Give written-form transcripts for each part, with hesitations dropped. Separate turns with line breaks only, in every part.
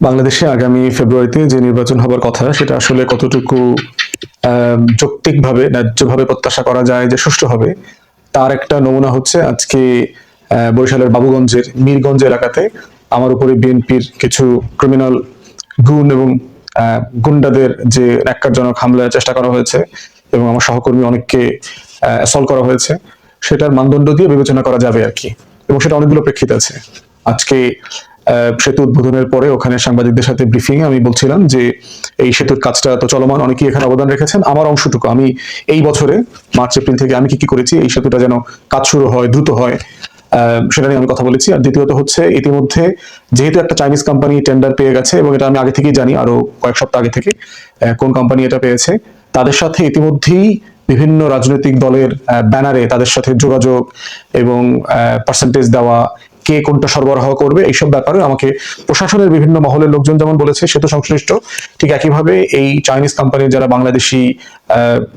বাংলাদেশে আগামী ফেব্রুয়ারিতে যে নির্বাচন হবার কথা সেটা আসলে কতটুকু যৌক্তিকভাবে ন্যায্যভাবে প্রত্যাশা করা যায় যে সুষ্ঠু হবে তার একটা নমুনা হচ্ছে আজকে বরিশালের বাবুগঞ্জের মীরগঞ্জ এলাকাতে আমার উপরে বিএনপির কিছু ক্রিমিনাল গুণ এবং গুন্ডাদের যে ন্যাক্কারজনক হামলার চেষ্টা করা হয়েছে এবং আমার সহকর্মী অনেককে অ্যাসল্ট করা হয়েছে সেটার মানদণ্ড দিয়ে বিবেচনা করা যাবে আর কি। এবং সেটা অনেকগুলো প্রেক্ষিত আছে। আজকে সেতু উদ্বোধনের পরে ওখানে সাংবাদিকদের সাথে ব্রিফিং আমি বলছিলাম যে এই সেতুর কাজটা তো চলমান, অনেকেই এখানে অবদান রেখেছেন। আমার অংশটুকু আমি এই বছরে মার্চ এপ্রিল থেকে আমি কি কি করেছি এই সেতুটা যেন কাজ শুরু হয়, দ্রুত হয়, সেটা নিয়ে আমি কথা বলেছি। আর দ্বিতীয়ত হচ্ছে ইতিমধ্যে যেহেতু একটা চাইনিজ কোম্পানি টেন্ডার পেয়ে গেছে এবং এটা আমি আগে থেকেই জানি, আরো কয়েক সপ্তাহ আগে থেকে কোন কোম্পানি এটা পেয়েছে, তাদের সাথে ইতিমধ্যেই বিভিন্ন রাজনৈতিক দলের ব্যানারে তাদের সাথে যোগাযোগ এবং পার্সেন্টেজ দেওয়া, কে কোনটা সরবরাহ করবে এইসব ব্যাপারে আমাকে প্রশাসনের বিভিন্ন মহলের লোকজন যেমন বলেছে সেতু সংশ্লিষ্ট, ঠিক একইভাবে এই চাইনিজ কোম্পানির যারা বাংলাদেশি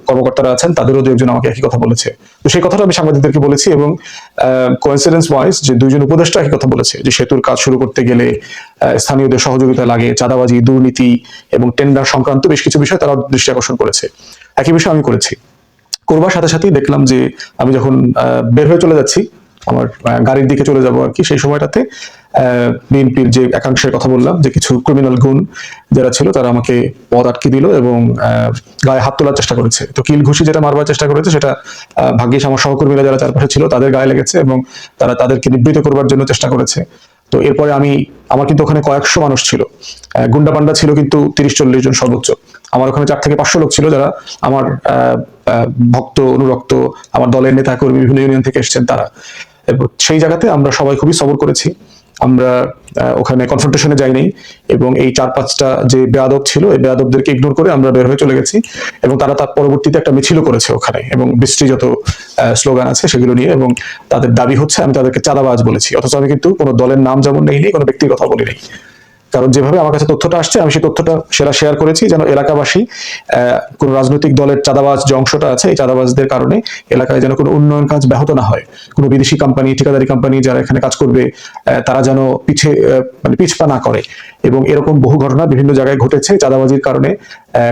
কর্মকর্তারা আছেন তাদেরও দু একজন আমাকে একই কথা বলেছে। তো সেই কথাটা আমি সাংবাদিকদেরকে বলেছি এবং কোইন্সিডেন্স ওয়াইজ যে দুইজন উপদেষ্টা একই কথা বলেছে যে সেতুর কাজ শুরু করতে গেলে স্থানীয়দের সহযোগিতা লাগে, চাঁদাবাজি, দুর্নীতি এবং টেন্ডার সংক্রান্ত বেশ কিছু বিষয় তারা দৃষ্টি আকর্ষণ করেছে। একই বিষয় আমি করেছি। করবার সাথে সাথেই দেখলাম যে আমি যখন বের হয়ে চলে যাচ্ছি আমার গাড়ির দিকে চলে যাব আর কি, সেই সময়টাতে বিএনপির যে একাংশের কথা বললাম যে কিছু ক্রিমিনাল গুণ যারা ছিল তারা আমাকে পথ আটকে দিল এবং গায়ে হাত তোলার চেষ্টা করেছে। তো কিল ঘুষি যেটা মারবার চেষ্টা করেছে সেটা ভাগ্যিস আমার সহকর্মীরা যারা চারপাশে ছিল তাদের গায়ে লেগেছে এবং তারা তাদেরকে নিবৃত করবার জন্য চেষ্টা করেছে। তো এরপরে আমার কিন্তু ওখানে কয়েকশো মানুষ ছিল, গুন্ডা পান্ডা ছিল কিন্তু 30-40 জন সর্বোচ্চ। আমার ওখানে 4 থেকে 500 লোক ছিল যারা আমার ভক্ত অনুরক্ত, আমার দলের নেতা কর্মী, বিভিন্ন ইউনিয়ন থেকে এসেছেন তারা। সেই জায়গাতে আমরা সবাই খুবই সবর করেছি। আমরা ওখানে কনফ্রন্টেশনে যাইনি এবং এই 4-5টা যে বেয়াদব ছিল এই বেয়াদবদেরকে ইগনোর করে আমরা বের হয়ে চলে গেছি এবং তারা তার পরবর্তীতে একটা মিছিলও করেছে ওখানে এবং বিশ্রী যত স্লোগান আছে সেগুলো নিয়ে, এবং তাদের দাবি হচ্ছে আমি তাদেরকে চাঁদাবাজ বলেছি, অথচ আমি কিন্তু কোনো দলের নাম যেমন নেইনি, কোনো ব্যক্তির কথা বলি নাই। কারণ যেভাবে আমার কাছে তথ্যটা আসছে আমি সেই তথ্যটা সেরা শেয়ার করেছি যেন এলাকাবাসী কোন রাজনৈতিক দলের চাঁদাবাজ যে অংশটা আছে এই চাঁদাবাজদের কারণে এলাকায় যেন কোনো উন্নয়ন কাজ ব্যাহত না হয়, কোনো বিদেশি কোম্পানি, ঠিকাদারি কোম্পানি যারা এখানে কাজ করবে তারা যেন পিছপা না করে। এবং এরকম বহু ঘটনা বিভিন্ন জায়গায় ঘটেছে চাঁদাবাজির কারণে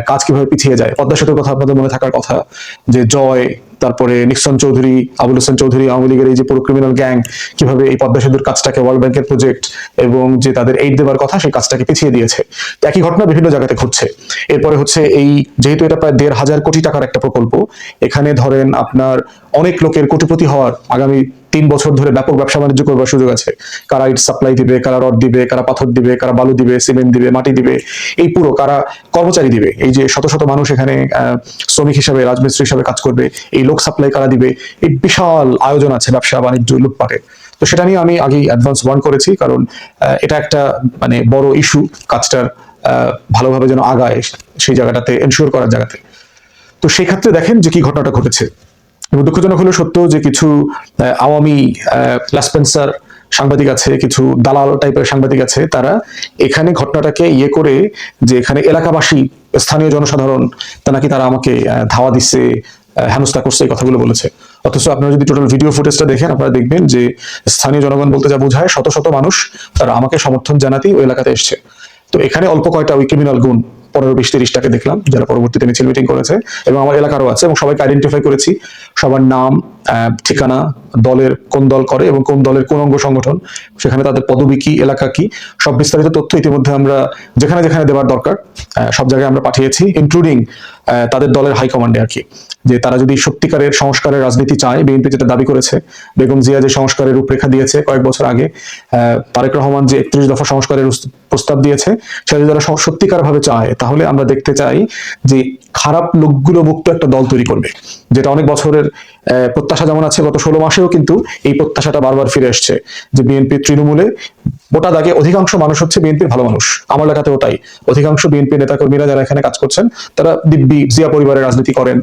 কাজ কিভাবে পিছিয়ে যায়। পদ্মা সেতুর কথা আপনাদের মনে থাকার কথা, যে জয়, তারপরে নিক্সন চৌধুরী, আবুল হোসেন চৌধুরী, আওয়ামী লীগের এই যে পুরো ক্রিমিনাল গ্যাং কিভাবে এই পদ্মা সেতুর কাজটাকে ওয়ার্ল্ড ব্যাংকের প্রজেক্ট এবং যে তাদের এইড দেওয়ার কথা সেই কাজটাকে পিছিয়ে দিয়েছে। একই ঘটনা বিভিন্ন জায়গাতে ঘটছে। এরপরে হচ্ছে এই যেহেতু এটা প্রায় 1,500 কোটি টাকার একটা প্রকল্প, এখানে ধরেন আপনার অনেক লোকের কোটিপতি হওয়ার আগামী 3 বছর ধরে ব্যাপক ব্যবসা বাণিজ্য করবার সুযোগ আছে। কারা ইট সাপ্লাই দিবে, কারা রড দিবে, কারা পাথর দিবে, কারা বালু দিবে, সিমেন্ট দিবে, মাটি দিবে, এই পুরো কারা কর্মচারী দিবে, এই যে শত শত মানুষ এখানে শ্রমিক হিসাবে, রাজমিস্ত্রি হিসাবে কাজ করবে, এই লোক সাপ্লাই কারা দিবে, এই বিশাল আয়োজন আছে ব্যবসা বাণিজ্য লুটপাটের। তো সেটা নিয়ে আমি আগেই অ্যাডভান্স ওয়ার্ন করেছি, কারণ এটা একটা মানে বড় ইস্যু, কাজটার ভালোভাবে যেন আগায় সেই জায়গাটাতে এনশিওর করার জায়গাতে। তো সেই ক্ষেত্রে দেখেন যে কি ঘটনাটা ঘটেছে। এবং দুঃখজনক হলো সত্য যে কিছু আওয়ামী লাসপেন্সার সাংবাদিক আছে, কিছু দালাল টাইপের সাংবাদিক আছে, তারা এখানে ঘটনাটাকে ইয়ে করে যে এখানে এলাকাবাসী, স্থানীয় জনসাধারণ তা নাকি তারা আমাকে ধাওয়া দিচ্ছে, হেনস্থা করছে, এই কথাগুলো বলেছে। অথচ আপনারা যদি টোটাল ভিডিও ফুটেজটা দেখেন আপনারা দেখবেন যে স্থানীয় জনগণ বলতে যা বোঝায় শত শত মানুষ তারা আমাকে সমর্থন জানাতেই ওই এলাকাতে এসছে। তো এখানে অল্প কয়টা ওই ক্রিমিনাল গুণ 15-20-30টাকে দেখলাম যারা পরবর্তীতে মিছিল মিটিং করেছে এবং আমার এলাকারও আছে, এবং সবাইকে আইডেন্টিফাই করেছি, সবার নাম, ঠিকানা, দলের কোন দল করে এবং কোন দলের কোন অঙ্গ সংগঠন, সেখানে তাদের পদবি কি, এলাকা কি, সব বিস্তারিত তথ্য ইতিমধ্যে আমরা যেখানে যেখানে দেওয়ার দরকার সব জায়গায় আমরা পাঠিয়েছি, ইনক্লুডিং তাদের দলের হাইকমান্ডে আর কি, যে তারা যদি সত্যিকারের সংস্কারের রাজনীতি চায়, বিএনপি যেটা দাবি করেছে, বেগম জিয়া যে সংস্কারের রূপরেখা দিয়েছে কয়েক বছর আগে, তারেক রহমান যে 31 দফা সংস্কারের প্রস্তাব দিয়েছে, সেটা যদি তারা সত্যিকার ভাবে চায় তাহলে আমরা দেখতে চাই যে খারাপ লোকগুলো মুক্ত একটা দল তৈরি করবে, যেটা অনেক বছরের প্রত্যাশা যেমন আছে, গত 16 মাসেও কিন্তু এই প্রত্যাশাটা বারবার ফিরে আসছে যে বিএনপি তৃণমূলে মোটা দাগে অধিকাংশ মানুষ হচ্ছে বিএনপির ভালো মানুষ। আমার এলাকাতেও তাই, অধিকাংশ বিএনপি নেতাকর্মীরা যারা এখানে কাজ করছেন তারা দিব্যি জিয়া পরিবারের রাজনীতি করেন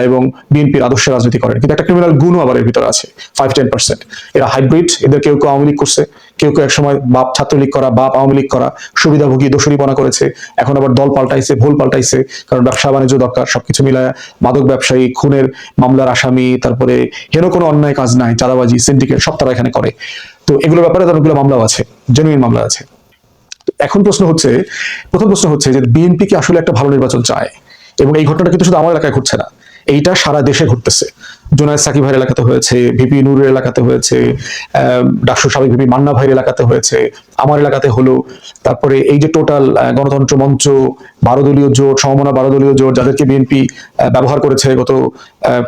এবং বিএনপির আদর্শের রাজনীতি করেন, কিন্তু একটা ক্রিমিনাল গুণও আবার এর ভিতরে আছে 5-10%। এরা হাইব্রিড, এদের কেউ কেউ আওয়ামী লীগ করছে, কেউ কেউ একসময় বাপ ছাত্রলীগ করা, বাপ আওয়ামী লীগ করা, সুবিধাভোগী দোষরীপনা করেছে, এখন আবার দল পাল্টাইছে, ভুল পাল্টাইছে, কারণ ব্যবসা বাণিজ্য দরকার, সবকিছু মিলায় মাদক ব্যবসায়ী, খুনের মামলার আসামি, তারপরে হেন কোনো অন্যায় কাজ নাই, চাঁদাবাজি, সিন্ডিকেট সব তারা এখানে করে। তো এগুলোর ব্যাপারে অনেকগুলো মামলাও আছে, জেনুইন মামলা আছে। এখন প্রথম প্রশ্ন হচ্ছে যে বিএনপি কি আসলে একটা ভালো নির্বাচন চায়? এবং এই ঘটনাটা কিন্তু শুধু আমার এলাকায় ঘটছে না, এইটা সারা দেশে ঘটতেছে। জোনায়েদ সাকিব ভাইয়ের এলাকাতে হয়েছে, ভিপি নূরের এলাকাতে হয়েছে, ডাকসুর সাবেক ভিপি মান্না ভাইয়ের এলাকাতে হয়েছে, আমার এলাকাতে হলো। তারপরে এই যে টোটাল গণতন্ত্র মঞ্চ, 12 দলীয় জোট, সমমনা 12 দলীয় জোট, যাদেরকে বিএনপি ব্যবহার করেছে গত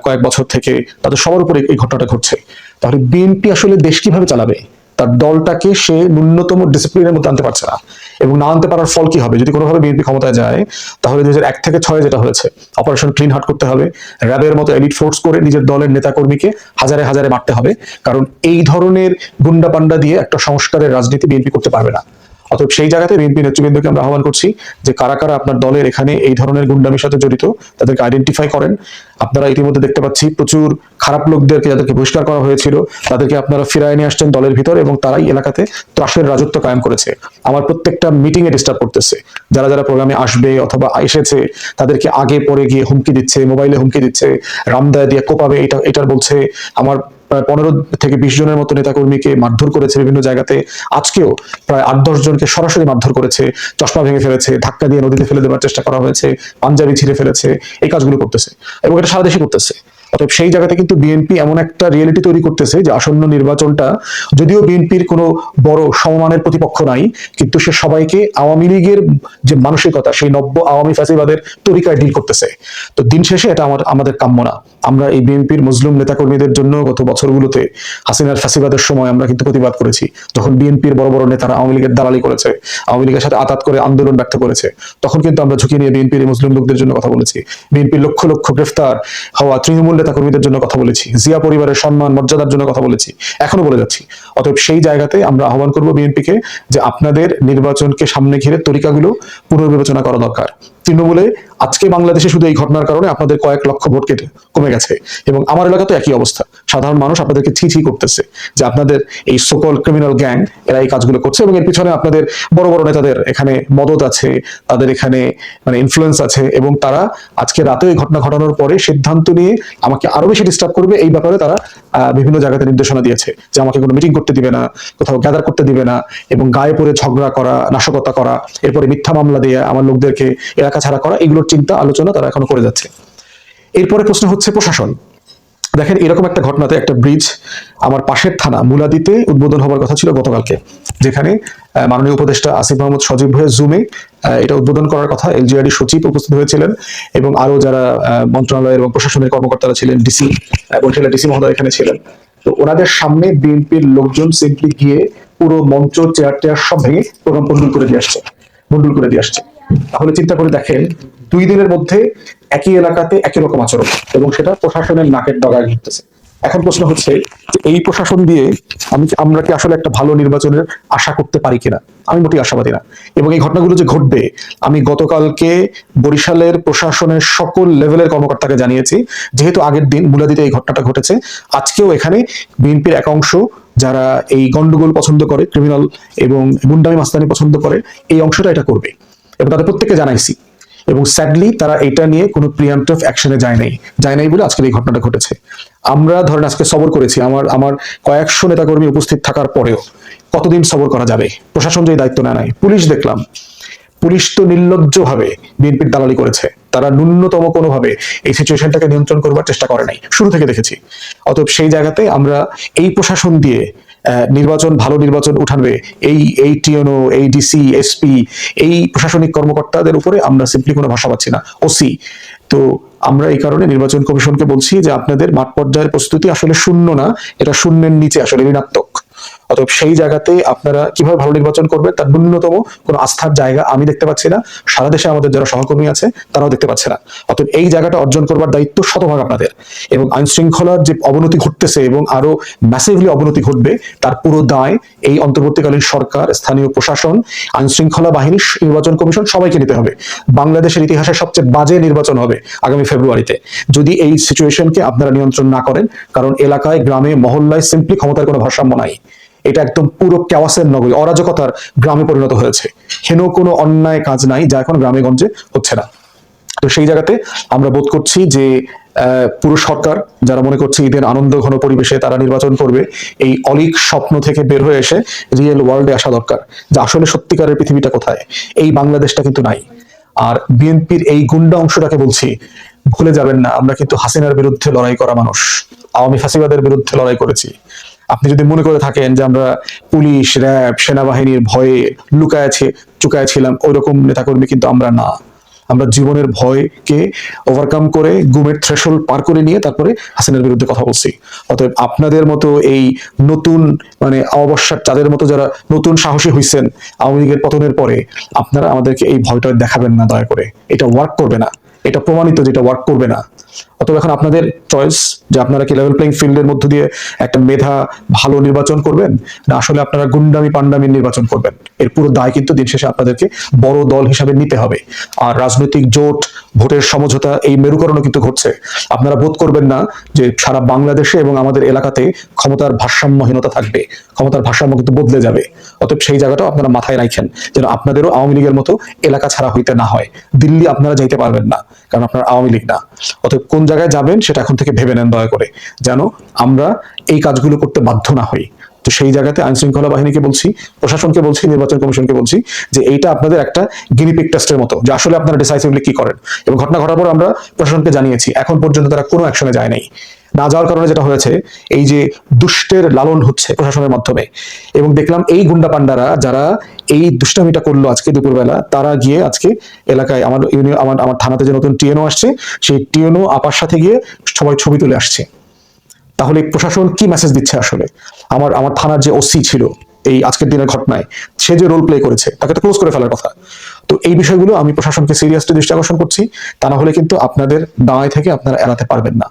কয়েক বছর থেকে, তাদের সবার উপরে এই ঘটনাটা ঘটছে। তাহলে বিএনপি আসলে দেশ কিভাবে চালাবে? তার দলটাকে সে ন্যূনতম ডিসিপ্লিনের মধ্যে আনতে পারছে না, এবং না আনতে পারার ফল কি হবে? যদি কোনোভাবে বিএনপি ক্ষমতায় যায়, তাহলে 2001 থেকে 6 যেটা হয়েছে, অপারেশন ক্লিন হার্ট করতে হবে, র্যাবের মতো এলিট ফোর্স করে নিজের দলের নেতাকর্মীকে হাজারে হাজারে মারতে হবে, কারণ এই ধরনের গুন্ডা পান্ডা দিয়ে একটা সংস্কারের রাজনীতি বিএনপি করতে পারবে না। অতএব সেই জায়গাতে বিএনপি নেতৃবৃন্দকে আমরা আহ্বান করছি যে কারা কারা আপনার দলের এখানে এই ধরনের গুন্ডামির সাথে জড়িত, তাদেরকে আইডেন্টিফাই করেন। আপনারা ইতিমধ্যে দেখতে পাচ্ছি প্রচুর খারাপ লোকদেরকে, যাদেরকে বহিষ্কার করা হয়েছিল, তাদেরকে আপনারা ফিরায় নিয়ে আসছেন দলের ভিতর, এবং তারাই এলাকাতে ত্রাসের রাজত্ব কায়েম করেছে। আমার প্রত্যেকটা মিটিং এ ডিস্টার্ব করতেছে, যারা যারা প্রোগ্রামে আসবে অথবা এসেছে তাদেরকে আগে পরে গিয়ে হুমকি দিচ্ছে, মোবাইলে হুমকি দিচ্ছে, রামদায় দিয়ে কোপাবে, এটার বলছে। আমার প্রায় 15 থেকে 20 জনের মতো নেতাকর্মীকে মারধর করেছে বিভিন্ন জায়গাতে। আজকেও প্রায় 8-10 জনকে সরাসরি মারধর করেছে, চশমা ভেঙে ফেলেছে, ধাক্কা দিয়ে নদীতে ফেলে দেওয়ার চেষ্টা করা হয়েছে, পাঞ্জাবি ছিঁড়ে ফেলেছে, এই কাজগুলো করতেছে, এবং এটা সারা দেশে করতেছে। অতএব সেই জায়গাতে কিন্তু বিএনপি এমন একটা রিয়েলিটি তৈরি করতেছে যে আসন্ন নির্বাচনটা, যদিও বিএনপির কোনো বড় সমমানের প্রতিপক্ষ নাই, কিন্তু সে সবাইকে আওয়ামী লীগের যে মানসিকতা, সেই নব্য আওয়ামী ফ্যাসিবাদের তরিকায় ডিল করতেছে। তো দিন শেষে এটা আমাদের কাম্য না। আমরা এই বিএনপির মুসলিম নেতাকর্মীদের জন্য গত বছরগুলোতে হাসিনার ফ্যাসিবাদের সময় আমরা কিন্তু প্রতিবাদ করেছি। যখন বিএনপির বড় বড় নেতারা আওয়ামী লীগের দালালি করেছে, আওয়ামী লীগের সাথে আতাত করে আন্দোলন ব্যর্থ করেছে, তখন কিন্তু আমরা ঝুঁকি নিয়ে বিএনপির মুসলিম লোকদের জন্য কথা বলেছি। বিএনপির লক্ষ লক্ষ গ্রেফতার হওয়া তৃণমূল নেতাকর্মীদের জন্য কথা বলেছি, জিয়া পরিবারের সম্মান মর্যাদার জন্য কথা বলেছি, এখনো বলে যাচ্ছি। অতএব সেই জায়গাতে আমরা আহ্বান করব বিএনপিকে যে আপনাদের নির্বাচনকে সামনে ঘিরে তরিকাগুলো পুনর্বিবেচনা করা দরকার। তৃণমূলে আজকে বাংলাদেশে শুধু এই ঘটনার কারণে আপনাদের কয়েক লক্ষ ভোট কমে গেছে, এবং আমার এলাকাতে একই অবস্থা। সাধারণ মানুষ আপনাদেরকে ছি ছি করতেছে যে আপনাদের এই সকল ক্রিমিনাল গ্যাং এরা এই কাজগুলো করছে, এবং এর পিছনে আপনাদের বড় বড় নেতাদের এখানে মদত আছে, তাদের এখানে মানে ইনফ্লুয়েন্স আছে, এবং তারা আজকে রাতে এই ঘটনা ঘটানোর পরে সিদ্ধান্ত নিয়ে আমাকে আরো বেশি ডিস্টার্ব করবে এই ব্যাপারে তারা বিভিন্ন জায়গাতে নির্দেশনা দিয়েছে যে আমাকে কোনো মিটিং করতে দিবে না, কোথাও গ্যাদার করতে দিবে না, এবং গায়ে পড়ে ঝগড়া করা, নাশকতা করা, এরপরে মিথ্যা মামলা দিয়ে আমার লোকদেরকে এলাকা ছাড়া করা, এগুলোর চিন্তা আলোচনা তারা এখনো করে যাচ্ছে। এরপরে প্রশ্ন হচ্ছে প্রশাসন। দেখেন, এরকম একটা ঘটনাতে একটা ব্রিজ আমার পাশের থানা মুলাদিতে উদ্বোধন হওয়ার কথা ছিল গতকালকে, যেখানে মাননীয় উপদেষ্টা আসিফ মাহমুদ সজীব ভাইয়ের জুমে এটা উদ্বোধন করার কথা। এলজিআরডি সচিব উপস্থিত হয়েছিলেন, এবং আরো যারা মন্ত্রণালয়ের এবং প্রশাসনের কর্মকর্তারা ছিলেন, ডিসি বরিশালের ডিসি মহোদয় এখানে ছিলেন। তো ওনাদের সামনে বিএনপির লোকজন সিম্পলি গিয়ে পুরো মঞ্চ, চেয়ার টেয়ার সব ভেঙে প্রোগ্রাম বন্ডুল করে দিয়ে আসছে। তাহলে চিন্তা করে দেখেন, 2 দিনের মধ্যে একই এলাকাতে একই রকম আচরণ, এবং সেটা প্রশাসনের নাকের ডগায় ঘটতেছে। এখন প্রশ্ন হচ্ছে যে এই প্রশাসন দিয়ে আমরা কি আসলে একটা ভালো নির্বাচনের আশা করতে পারি কিনা? আমি মোটেই আশাবাদী না। এবং এই ঘটনাগুলো যে ঘটবে, আমি গতকালকে বরিশালের প্রশাসনের সকল লেভেলের কর্মকর্তাকে জানিয়েছি, যেহেতু আগের দিন মুলাদিতে এই ঘটনাটা ঘটেছে, আজকেও এখানে বিএনপির এক অংশ যারা এই গন্ডগোল পছন্দ করে, ক্রিমিনাল এবং গুন্ডামি মাস্তানি পছন্দ করে, এই অংশটা এটা করবে, এবং তাদের প্রত্যেককে জানাইছি। এবং স্যাডলি তারা এটা নিয়ে কোনো প্রিএম্পটিভ অ্যাকশনে যায় নাই বলে আজকের এই ঘটনাটা ঘটেছে। আমরা ধরেন আজকে সবর করেছি, আমার কয়েকশো নেতাকর্মী উপস্থিত থাকার পরেও কতদিন সবর করা যাবে? প্রশাসন যে দায়িত্ব নেয়, পুলিশ দেখলাম, পুলিশ তো নির্লজ্জভাবে বিএনপির দালালি করেছে। তারা ন্যূনতম কোনোভাবে এই সিচুয়েশনটাকে নিয়ন্ত্রণ করবার চেষ্টা করে নাই, শুরু থেকে দেখেছি। অতএব সেই জায়গাতে আমরা এই প্রশাসন দিয়ে ভালো নির্বাচন উঠানবে, এই টিএনও, এই ডিসি, এসপি, এই প্রশাসনিক কর্মকর্তাদের উপরে আমরা সিম্পলি কোনো ভাষা পাচ্ছি না, ওসি। তো আমরা এই কারণে নির্বাচন কমিশনকে বলছি যে আপনাদের মাঠ পর্যায়ের প্রস্তুতি আসলে শূন্য না, এটা শূন্যের নিচে, আসলে ঋণাত্মক। অতএব সেই জায়গাতে আপনারা কিভাবে ভালো নির্বাচন করবে তার ন্যূনতম কোনো আস্থার জায়গা আমি দেখতে পাচ্ছি না, সারা দেশে আমাদের যারা সহকর্মী আছে তারাও দেখতে পাচ্ছে না। অতএব এই জায়গাটা অর্জন করবার দায়িত্ব শতভাগ আপনাদের। এবং আইন শৃঙ্খলার যে অবনতি ঘটতেছে এবং আরো ম্যাসিভলি অবনতি ঘটবে, তার পুরো দায় এই অন্তর্বর্তীকালীন সরকার, স্থানীয় প্রশাসন, আইন শৃঙ্খলা বাহিনী, নির্বাচন কমিশন সবাইকে নিতে হবে। বাংলাদেশের ইতিহাসে সবচেয়ে বাজে নির্বাচন হবে আগামী ফেব্রুয়ারিতে যদি এই সিচুয়েশনকে আপনারা নিয়ন্ত্রণ না করেন, কারণ এলাকায়, গ্রামে, মহল্লায় সিম্পলি ক্ষমতার কোনো ভারসাম্য নাই। এটা একদম পুরো কেওয়াসের নগরী, অরাজকতার গ্রামে পরিণত হয়েছে। হেন কোনো অন্যায় কাজ নাই যা এখন গ্রামে গঞ্জে হচ্ছে না। তো সেই জায়গাতে আমরা বোধ করছি যে পুরো সরকার যারা মনে করছে ঈদের আনন্দ ঘন পরিবেশে তারা নির্বাচন করবে, এই অলীক স্বপ্ন থেকে বের হয়ে এসে রিয়েল ওয়ার্ল্ডে আসা দরকার, যে আসলে সত্যিকারের পৃথিবীটা কোথায়। এই বাংলাদেশটা কিন্তু নাই। আর বিএনপির এই গুন্ডা অংশটাকে বলছি, ভুলে যাবেন না আমরা কিন্তু হাসিনার বিরুদ্ধে লড়াই করা মানুষ, আওয়ামী ফাঁসিবাদের বিরুদ্ধে লড়াই করেছি। আপনি যদি মনে করে থাকেন যে আমরা পুলিশ, র্যাব, সেনাবাহিনীর ভয়ে চুকায় ছিলাম, ওই রকম নেতাকর্মী কিন্তু আমরা না। আমরা জীবনের ভয়কে ওভারকাম করে গুমের থ্রেশহোল্ড পার করে নিয়ে তারপরে হাসিনার বিরুদ্ধে কথা বলছি। অতএব আপনাদের মতো এই নতুন মানে অমাবস্যার চাঁদের মতো যারা নতুন সাহসী হইছেন আওয়ামী লীগের পতনের পরে, আপনারা আমাদেরকে এই ভয়টা দেখাবেন না দয়া করে। এটা ওয়ার্ক করবে না, এটা প্রমাণিত যেটা ওয়ার্ক করবে না। অতএব এখন আপনাদের চয়েস যে আপনারা কি লেভেল প্লেইং ফিল্ডের মধ্য দিয়ে একটা মেধা ভালো নির্বাচন করবেন, না আসলে আপনারা গুন্ডামি পান্ডামি নির্বাচন করবেন। এর পুরো দায় কিন্তু দিন শেষে আপনাদেরকে বড় দল হিসাবে নিতে হবে। আর রাজনৈতিক জোট, ভোটের সমঝোতা, এই মেরুকরণও কিন্তু ঘটছে। আপনারা বোধ করবেন না যে সারা বাংলাদেশে এবং আমাদের এলাকাতে ক্ষমতার ভারসাম্যহীনতা থাকবে, ক্ষমতার ভারসাম্য কিন্তু বদলে যাবে। অতএব সেই জায়গাটাও আপনারা মাথায় রাখেন, যেন আপনাদেরও আওয়ামী লীগের মতো এলাকা ছাড়া হইতে না হয়। দিল্লি আপনারা যাইতে পারবেন না, কারণ আপনারা আওয়ামী লীগ না। অতএব কোন জায়গায় যাবেন সেটা এখন থেকে ভেবে নেন দয়া করে, যেন আমরা এই কাজগুলো করতে বাধ্য না হই। তো সেই জায়গাতে আইন শৃঙ্খলা বাহিনীকে বলছি, প্রশাসনকে বলছি, নির্বাচন কমিশনকে বলছি যে এইটা আপনাদের একটা গিনিপিগ টেস্টের মতো, যে আসলে আপনারা ডিসাইসিভলি কি করেন। এবং ঘটনা ঘটার পর আমরা প্রশাসনকে জানিয়েছি, এখন পর্যন্ত তারা কোনো অ্যাকশনে যায় নাই। না যাওয়ার কারণে যেটা হয়েছে, এই যে দুষ্টের লালন হচ্ছে প্রশাসনের মাধ্যমে, এবং দেখলাম এই গুন্ডা পান্ডারা যারা এই দুষ্টামিটা করলো আজকে দুপুরবেলা, তারা গিয়ে আজকে এলাকায় আমার থানাতে যে নতুন টিএনও আসছে, সেই টিএনও আপার সাথে গিয়ে সবাই ছবি তুলে আসছে। তাহলে প্রশাসন কি মেসেজ দিচ্ছে আসলে? আমার থানার যে ওসি ছিল এই আজকের দিনের ঘটনায়, সে যে রোল প্লে করেছে তাকে তো ক্লোজ করে ফেলার কথা। তো এই বিষয়গুলো আমি প্রশাসনকে সিরিয়াসলি দৃষ্টি আকর্ষণ করছি, তা না হলে কিন্তু আপনাদের দায় থেকে আপনারা এড়াতে পারবেন না।